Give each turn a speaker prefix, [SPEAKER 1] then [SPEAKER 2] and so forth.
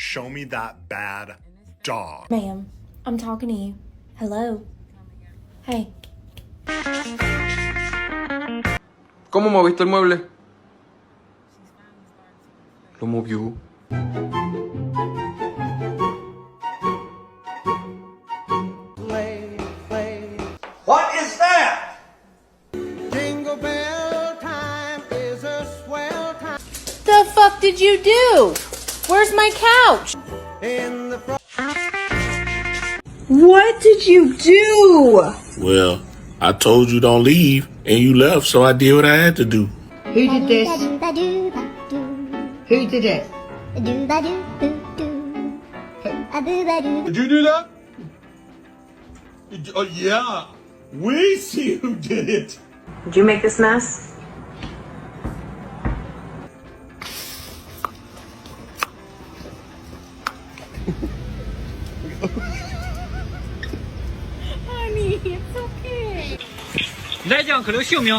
[SPEAKER 1] show me that bad dog.
[SPEAKER 2] Ma'am, I'm talking to you. Hello? Hey.
[SPEAKER 3] ¿Cómo moviste el mueble? Lo movió.
[SPEAKER 4] What is that?
[SPEAKER 5] Jingle bell time is a swell time
[SPEAKER 2] The fuck did you do? Where's my couch?
[SPEAKER 5] in the
[SPEAKER 2] What did you do?
[SPEAKER 6] Well, I told you don't leave, and you left, so I did what I had to do.
[SPEAKER 7] Who did this? Who did it?
[SPEAKER 4] Did you do that? Oh, yeah. We see who did it.
[SPEAKER 8] Did you make this mess?
[SPEAKER 2] Honey, it's okay.
[SPEAKER 9] 来讲可留性命。